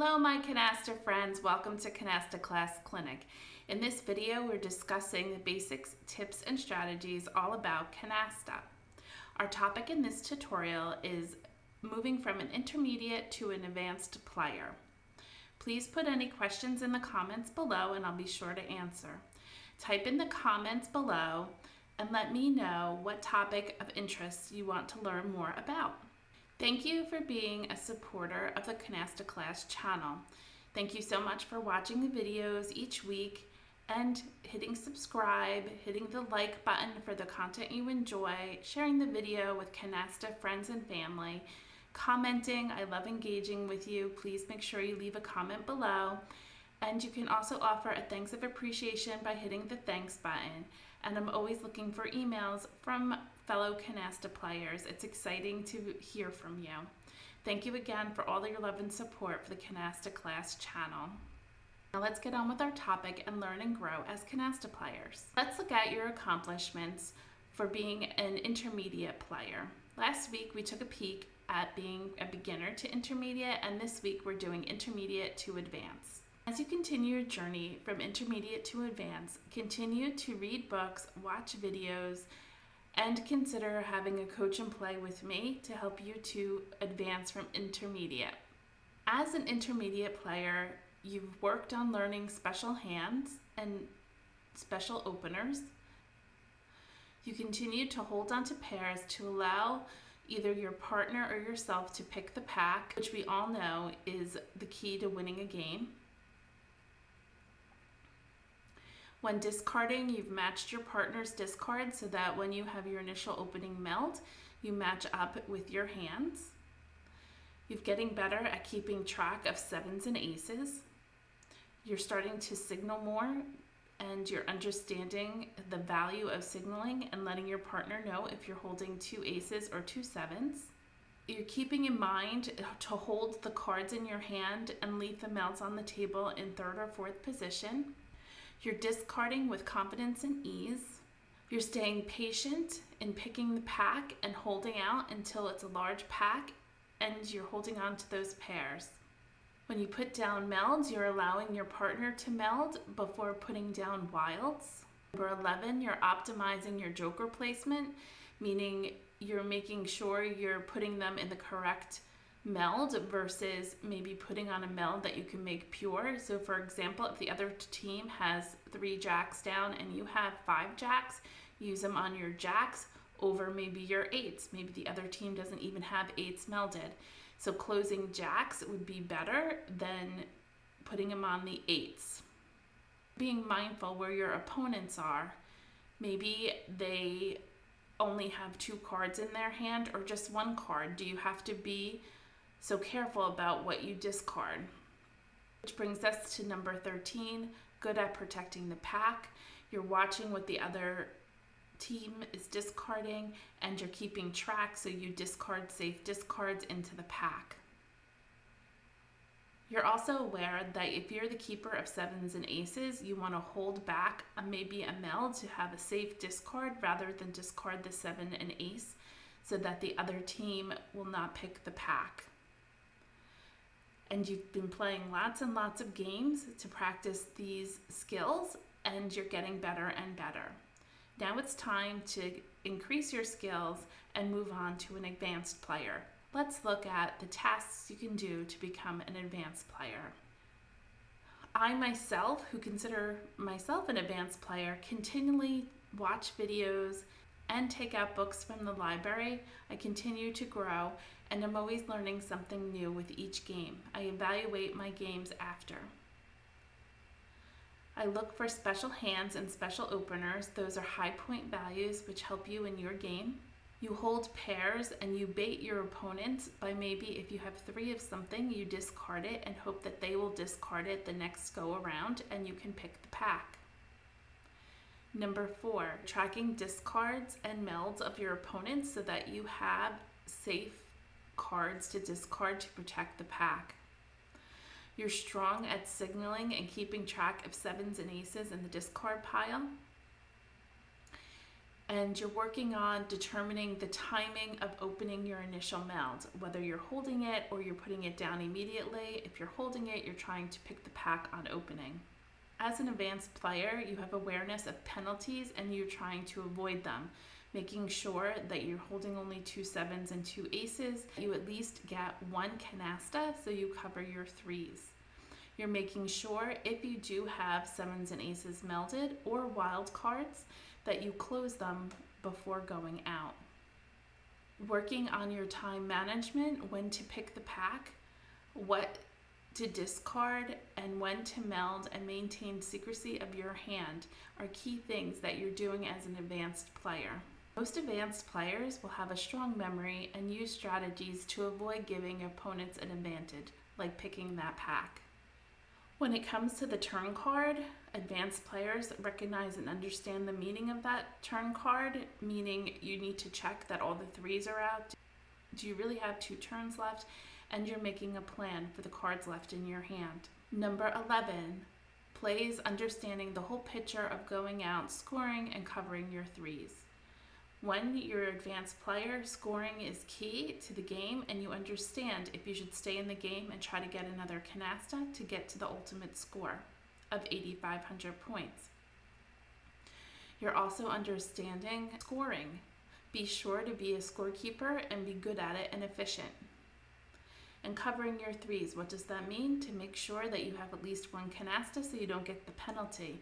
Hello my Canasta friends, welcome to Canasta Class Clinic. In this video we're discussing the basics, tips, and strategies all about Canasta. Our topic in this tutorial is moving from an intermediate to an advanced player. Please put any questions in the comments below and I'll be sure to answer. Type in the comments below and let me know what topic of interest you want to learn more about. Thank you for being a supporter of the Canasta Class channel. Thank you so much for watching the videos each week and hitting subscribe, hitting the like button for the content you enjoy, sharing the video with Canasta friends and family, commenting. I love engaging with you. Please make sure you leave a comment below. And you can also offer a thanks of appreciation by hitting the thanks button. And I'm always looking for emails from fellow Canasta players. It's exciting to hear from you. Thank you again for all your love and support for the Canasta Class channel. Now let's get on with our topic and learn and grow as Canasta players. Let's look at your accomplishments for being an intermediate player. Last week we took a peek at being a beginner to intermediate, and this week we're doing intermediate to advanced. As you continue your journey from intermediate to advanced, continue to read books, watch videos, and consider having a coach and play with me to help you to advance from intermediate. As an intermediate player, you've worked on learning special hands and special openers. You continue to hold on to pairs to allow either your partner or yourself to pick the pack, which we all know is the key to winning a game. When discarding, you've matched your partner's discard so that when you have your initial opening meld, you match up with your hands. You're getting better at keeping track of sevens and aces. You're starting to signal more, and you're understanding the value of signaling and letting your partner know if you're holding two aces or two sevens. You're keeping in mind to hold the cards in your hand and leave the melds on the table in third or fourth position. You're discarding with confidence and ease. You're staying patient in picking the pack and holding out until it's a large pack, and you're holding on to those pairs. When you put down melds, you're allowing your partner to meld before putting down wilds. Number 11, you're optimizing your joker placement, meaning you're making sure you're putting them in the correct meld versus maybe putting on a meld that you can make pure. So for example, if the other team has 3 jacks down and you have 5 jacks, use them on your jacks over maybe your 8s. Maybe the other team doesn't even have 8s melded. So closing jacks would be better than putting them on the 8s. Being mindful where your opponents are. Maybe they only have 2 cards in their hand or just 1 card. Do you have to be so careful about what you discard? Which brings us to number 13, good at protecting the pack. You're watching what the other team is discarding and you're keeping track so you discard safe discards into the pack. You're also aware that if you're the keeper of sevens and aces, you want to hold back maybe a meld to have a safe discard rather than discard the 7 and ace so that the other team will not pick the pack. And you've been playing lots and lots of games to practice these skills, and you're getting better and better. Now it's time to increase your skills and move on to an advanced player. Let's look at the tasks you can do to become an advanced player. I myself, who consider myself an advanced player, continually watch videos and take out books from the library. I continue to grow, and I'm always learning something new with each game. I evaluate my games after. I look for special hands and special openers. Those are high point values which help you in your game. You hold pairs and you bait your opponents by maybe if you have 3 of something, you discard it and hope that they will discard it the next go around and you can pick the pack. Number 4, tracking discards and melds of your opponents so that you have safe cards to discard to protect the pack. You're strong at signaling and keeping track of sevens and aces in the discard pile. and you're working on determining the timing of opening your initial meld, whether you're holding it or you're putting it down immediately. If you're holding it, you're trying to pick the pack on opening. As an advanced player, you have awareness of penalties and you're trying to avoid them, making sure that you're holding only 2 sevens and 2 aces. You at least get 1 canasta, so you cover your 3s. You're making sure if you do have 7s and aces melded or wild cards that you close them before going out. Working on your time management, when to pick the pack, what to discard, and when to meld and maintain secrecy of your hand are key things that you're doing as an advanced player. Most advanced players will have a strong memory and use strategies to avoid giving opponents an advantage, like picking that pack. When it comes to the turn card, advanced players recognize and understand the meaning of that turn card, meaning you need to check that all the 3s are out. Do you really have 2 turns left? And you're making a plan for the cards left in your hand. Number 11, plays understanding the whole picture of going out, scoring, and covering your 3s. When you're an advanced player, scoring is key to the game, and you understand if you should stay in the game and try to get another canasta to get to the ultimate score of 8,500 points. You're also understanding scoring. Be sure to be a scorekeeper and be good at it and efficient. And covering your 3s, what does that mean? To make sure that you have at least 1 canasta so you don't get the penalty.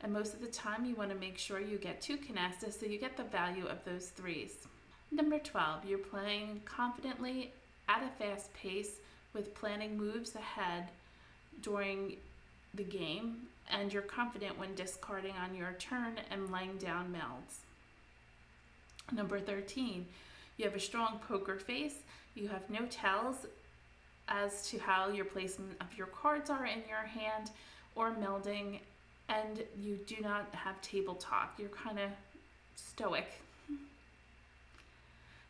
And most of the time you want to make sure you get 2 canastas so you get the value of those 3s. Number 12, you're playing confidently at a fast pace with planning moves ahead during the game, and you're confident when discarding on your turn and laying down melds. Number 13, you have a strong poker face, you have no tells as to how your placement of your cards are in your hand or melding, and you do not have table talk. You're kind of stoic.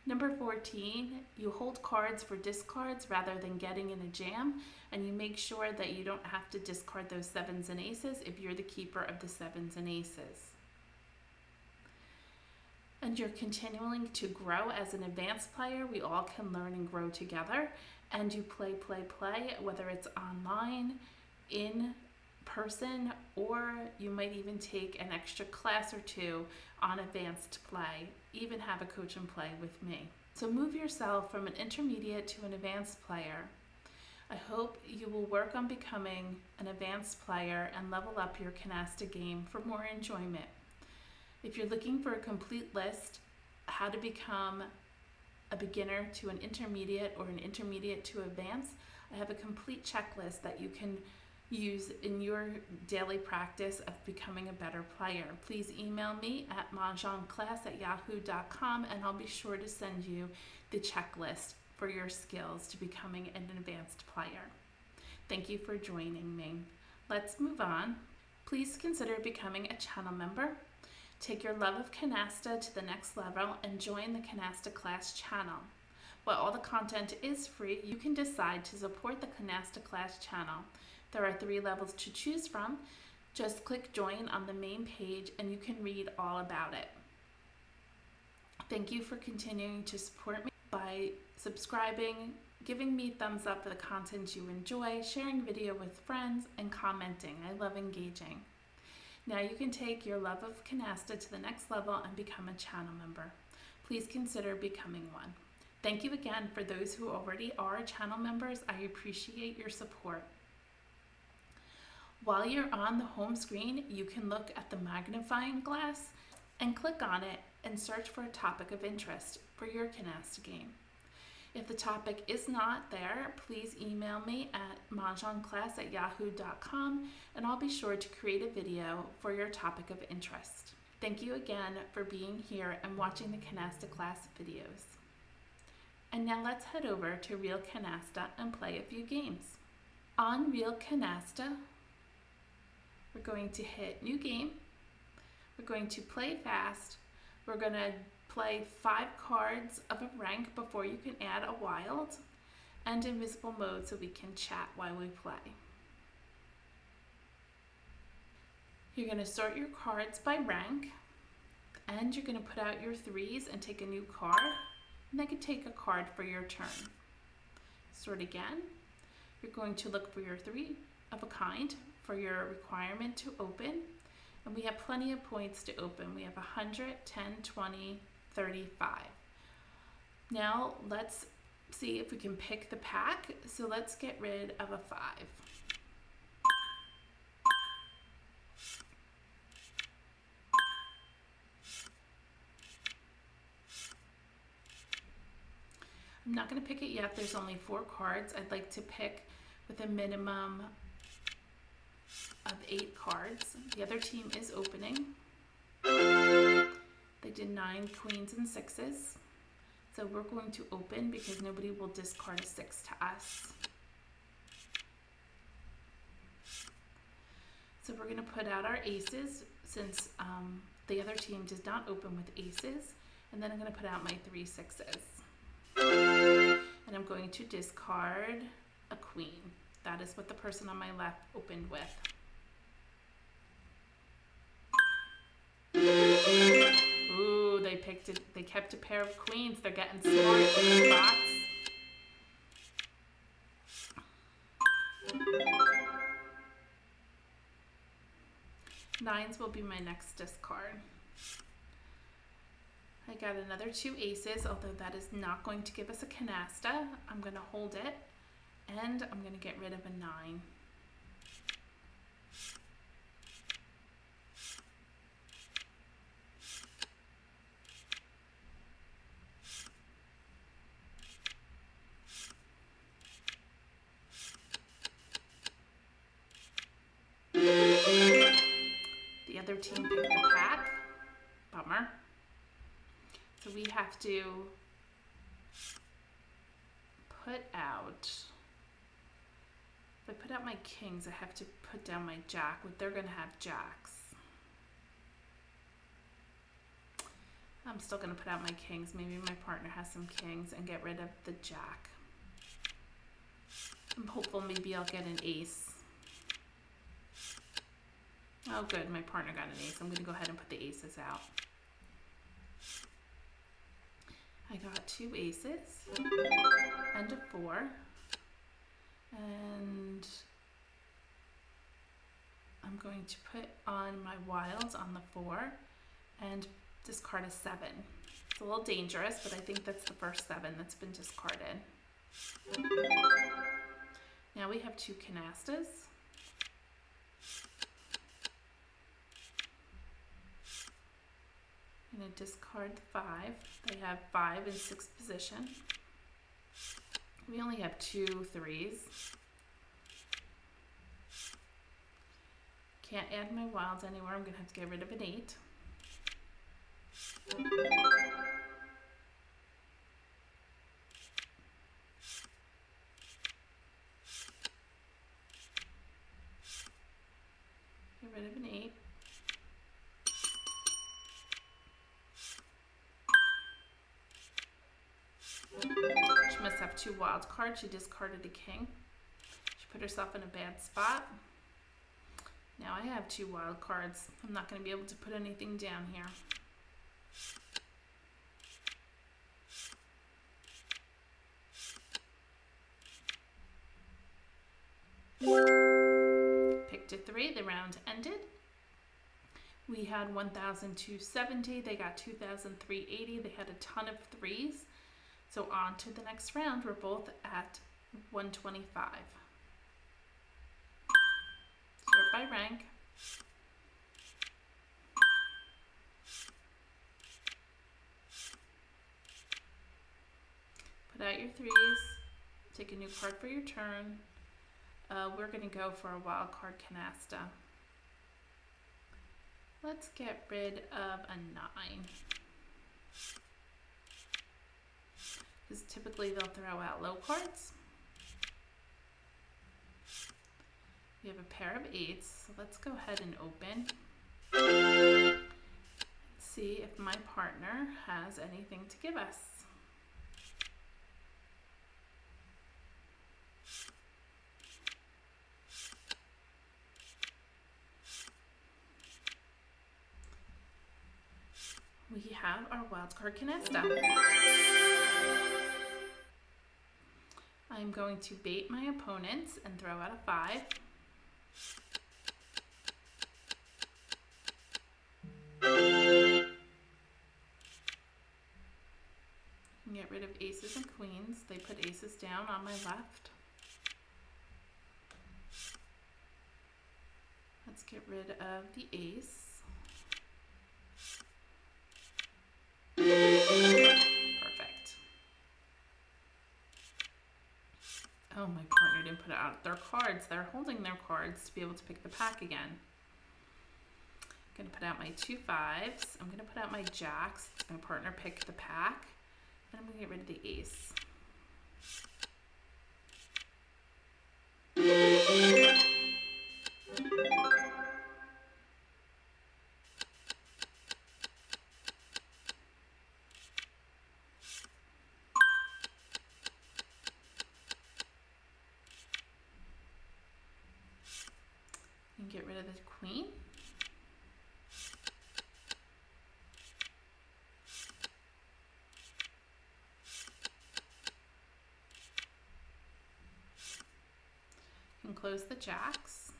Number 14, you hold cards for discards rather than getting in a jam, and you make sure that you don't have to discard those 7s and aces if you're the keeper of the 7s and aces. And you're continuing to grow as an advanced player. We all can learn and grow together, and you play, whether it's online, in person, or you might even take an extra class or 2 on advanced play, even have a coach and play with me. So move yourself from an intermediate to an advanced player. I hope you will work on becoming an advanced player and level up your canasta game for more enjoyment. If you're looking for a complete list, how to become a beginner to an intermediate or an intermediate to advanced, I have a complete checklist that you can use in your daily practice of becoming a better player. Please email me at mahjonggclass@yahoo.com, and I'll be sure to send you the checklist for your skills to becoming an advanced player. Thank you for joining me. Let's move on. Please consider becoming a channel member. Take your love of Canasta to the next level and join the Canasta Class channel. While all the content is free, you can decide to support the Canasta Class channel. There are 3 levels to choose from. Just click join on the main page and you can read all about it. Thank you for continuing to support me by subscribing, giving me thumbs up for the content you enjoy, sharing video with friends, and commenting. I love engaging. Now you can take your love of Canasta to the next level and become a channel member. Please consider becoming one. Thank you again for those who already are channel members. I appreciate your support. While you're on the home screen, you can look at the magnifying glass and click on it and search for a topic of interest for your Canasta game. If the topic is not there, please email me at mahjonggclass@yahoo.com, and I'll be sure to create a video for your topic of interest. Thank you again for being here and watching the Canasta Class videos. And now let's head over to Real Canasta and play a few games. On Real Canasta, we're going to hit New Game. We're going to play fast. We're going to play 5 cards of a rank before you can add a wild, and invisible mode so we can chat while we play. You're going to sort your cards by rank, And you're going to put out your threes and take a new card, and then you can take a card for your turn. Sort again. You're going to look for your three of a kind for your requirement to open, and we have plenty of points to open. We have 100, 10, 20, 35. Now let's see if we can pick the pack. So let's get rid of a 5. I'm not going to pick it yet. There's only 4 cards. I'd like to pick with a minimum of 8 cards. The other team is opening. They did 9 queens and 6s. So we're going to open because nobody will discard a 6 to us. So we're going to put out our aces since the other team did not open with aces. And then I'm going to put out my 3 6s. And I'm going to discard a queen. That is what the person on my left opened with. Ooh, they picked it. They kept a pair of queens. They're getting smart in this box. Nines will be my next discard. I got another 2 aces, although that is not going to give us a canasta. I'm going to hold it, and I'm going to get rid of a 9. The other team picked the pack. Bummer. So we have to put out, if I put out my kings, I have to put down my jack. They're going to have jacks. I'm still going to put out my kings. Maybe my partner has some kings and get rid of the jack. I'm hopeful maybe I'll get an ace. Oh good, my partner got an ace. I'm going to go ahead and put the aces out. I got 2 aces and a 4, and I'm going to put on my wilds on the 4 and discard a 7. It's a little dangerous, but I think that's the first 7 that's been discarded. Now we have 2 canastas. I'm going to discard the 5. They have 5 in 6th position. We only have 2 3s. Can't add my wilds anywhere. I'm going to have to get rid of an 8. Get rid of an 8. She must have 2 wild cards. She discarded a king. She put herself in a bad spot. Now I have 2 wild cards. I'm not going to be able to put anything down here. Picked a 3. The round ended. We had 1,270. They got 2,380. They had a ton of 3s. So on to the next round. We're both at 125. Sort by rank. Put out your 3s. Take a new card for your turn. We're going to go for a wild card canasta. Let's get rid of a 9. Because typically they'll throw out low cards. We have a pair of 8s, so let's go ahead and open. See if my partner has anything to give us. our wildcard canasta. I'm going to bait my opponents and throw out a 5. Get rid of aces and queens. They put aces down on my left. Let's get rid of the ace. Perfect. Oh, my partner didn't put out their cards. They're holding their cards to be able to pick the pack again. I'm going to put out my 2 5s. I'm going to put out my jacks. My partner picked the pack. And I'm going to get rid of the ace. And get rid of the queen. And close the jacks.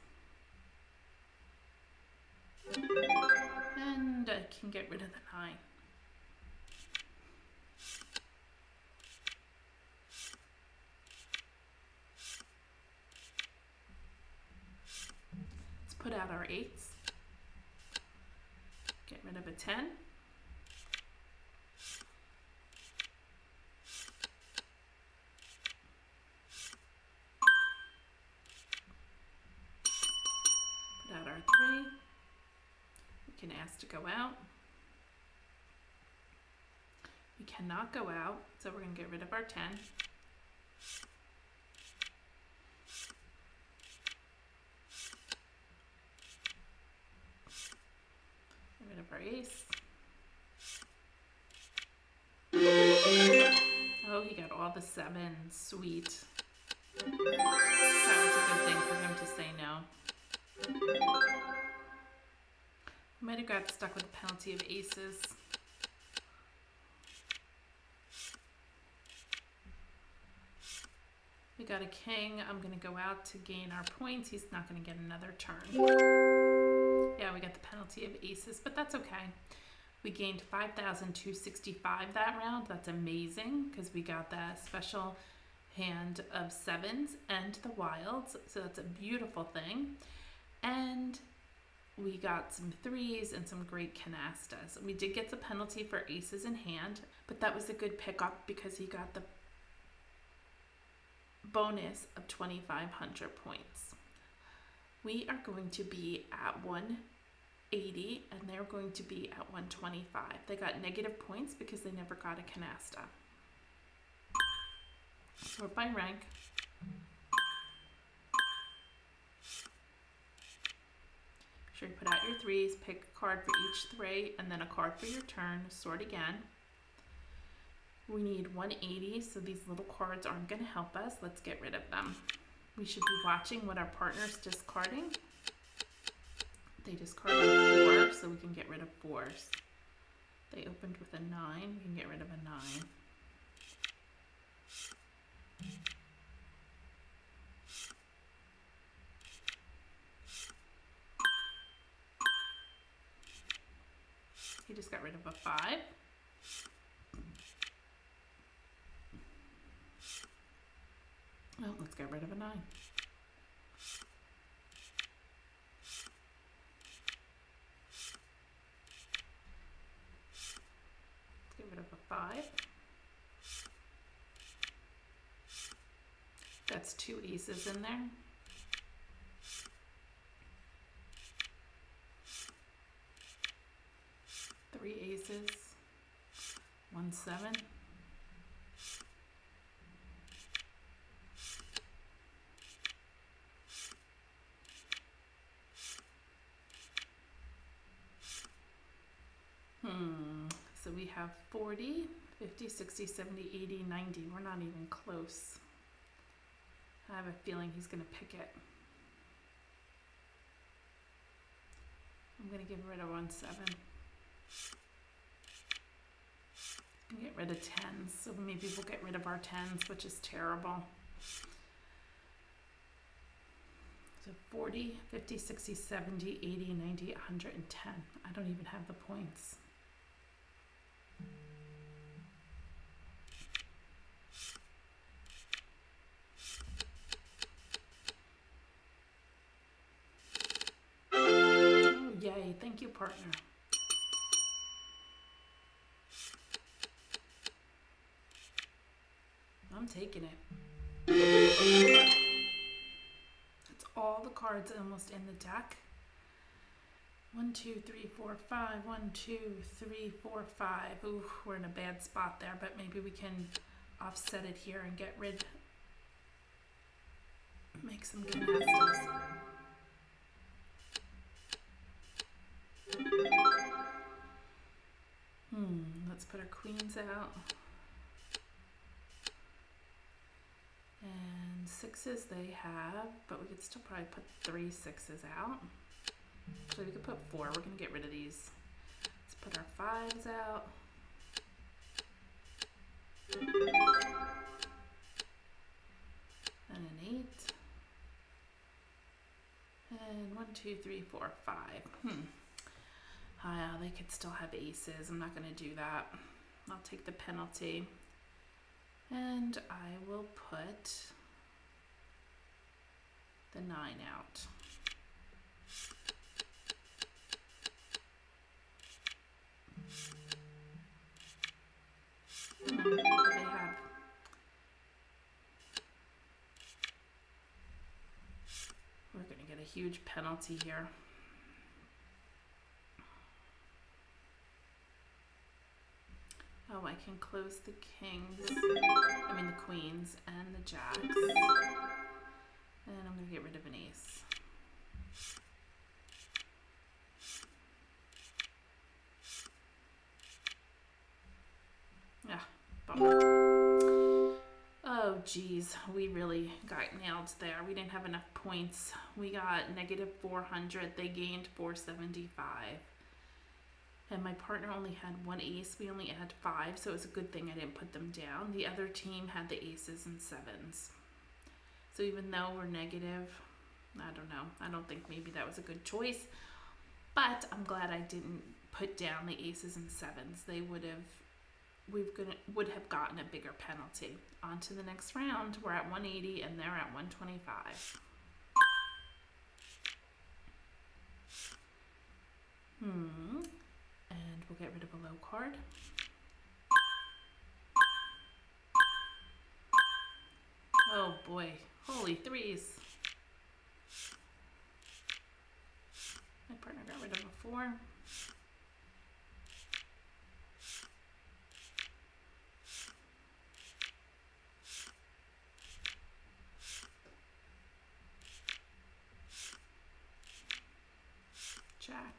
And I can get rid of the 9. Let's put out our 8s. Get rid of a 10. Put out our 3. We can ask to go out. We cannot go out, so we're going to get rid of our 10. Get rid of our ace. Oh, he got all the 7s. Sweet. That was a good thing for him to say no. Might have got stuck with the penalty of aces. We got a king. I'm going to go out to gain our points. He's not going to get another turn. Yeah, we got the penalty of aces, but that's okay. We gained 5,265 that round. That's amazing because we got that special hand of 7s and the wilds. So that's a beautiful thing. And we got some 3s and some great canastas. We did get the penalty for aces in hand, but that was a good pickup because he got the bonus of 2,500 points. We are going to be at 180 and they're going to be at 125. They got negative points because they never got a canasta. Sort by rank. Sure you put out your 3s, pick a card for each 3 and then a card for your turn, sort again. We need 180, so these little cards aren't going to help us. Let's get rid of them. We should be watching what our partner's discarding. They discarded a 4, so we can get rid of 4s. They opened with a 9, we can get rid of a 9. He just got rid of a 5. Well, let's get rid of a 9. Let's get rid of a 5. That's 2 aces in there. Three aces, 1 7. So we have 40, 50, 60, 70, 80, 90. We're not even close. I have a feeling he's going to pick it. I'm going to get rid of 1 7. Get rid of 10s, so maybe we'll get rid of our 10s, which is terrible. So 40, 50, 60, 70, 80, 90, 110. I don't even have the points. Oh, yay. Thank you, partner. I'm taking it. That's all the cards almost in the deck. 1, 2, 3, 4, 5. 1, 2, 3, 4, 5. Ooh, we're in a bad spot there, but maybe we can offset it here and get rid. Make some canastas. Let's put our queens out. And 6s they have, but we could still probably put 3 6s out. Actually, we could put 4. We're going to get rid of these. Let's put our 5s out. And an 8. And 1, 2, 3, 4, 5. They could still have aces. I'm not going to do that. I'll take the penalty. And I will put the 9 out. What do they have? We're going to get a huge penalty here. Oh, I can close the kings, the queens and the jacks. And I'm going to get rid of an ace. Yeah, bummer. Oh, geez, we really got nailed there. We didn't have enough points. We got -400. They gained 475. And my partner only had 1 ace. We only had 5, so it was a good thing I didn't put them down. The other team had the aces and 7s. So even though we're negative, I don't know. I don't think maybe that was a good choice. But I'm glad I didn't put down the aces and 7s. They would have gotten a bigger penalty. On to the next round. We're at 180 and they're at 125. And we'll get rid of a low card. Oh boy, holy 3s. My partner got rid of a 4. Jack.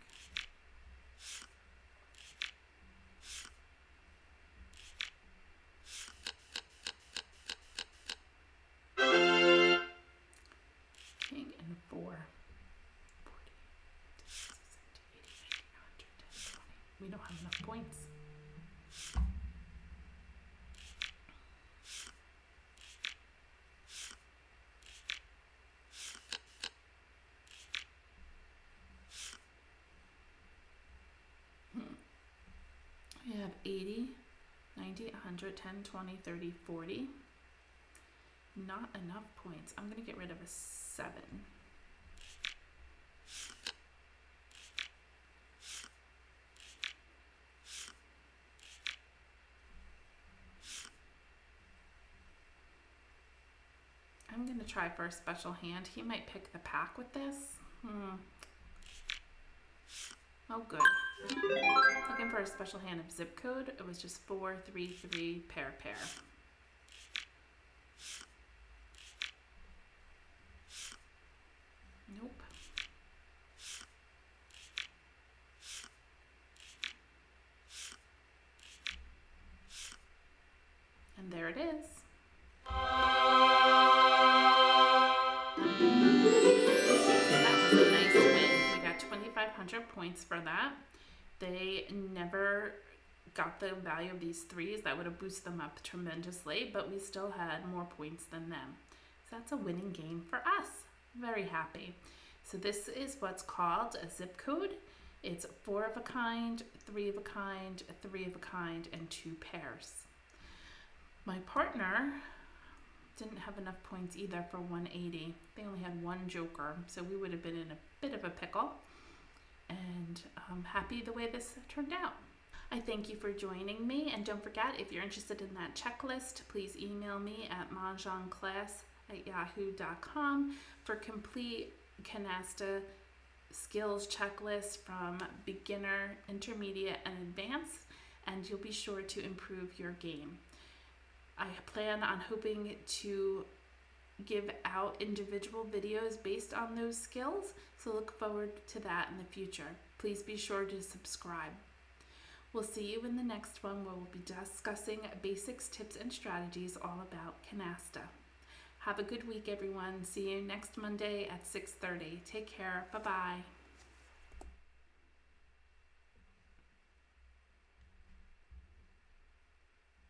King and 4. 40, 50, 60, 70, 80, 90, 110, 20. We don't have enough points. We have 80, 90, 100, 10, 20, 30, 40. Not enough points. I'm going to get rid of a 7. I'm going to try for a special hand. He might pick the pack with this. Oh, good. Looking for a special hand of zip code. It was just 4, 3, 3, pair, pair. Nope. And there it is. That was a nice win. We got 2,500 points for that. They never got the value of these 3s, that would have boosted them up tremendously, but we still had more points than them. So that's a winning game for us. Very happy. So this is what's called a zip code. It's 4 of a kind, 3 of a kind, 3 of a kind, and 2 pairs. My partner didn't have enough points either for 180. They only had 1 joker, so we would have been in a bit of a pickle. And I'm happy the way this turned out. I thank you for joining me, and don't forget, if you're interested in that checklist, please email me at mahjonggclass@yahoo.com for complete Canasta skills checklist from beginner, intermediate, and advanced, and you'll be sure to improve your game. I plan on hoping to give out individual videos based on those skills, so look forward to that in the future. Please be sure to subscribe. We'll see you in the next one, where we'll be discussing basics, tips, and strategies all about Canasta. Have a good week, everyone. See you next Monday at 6:30. Take care. Bye-bye.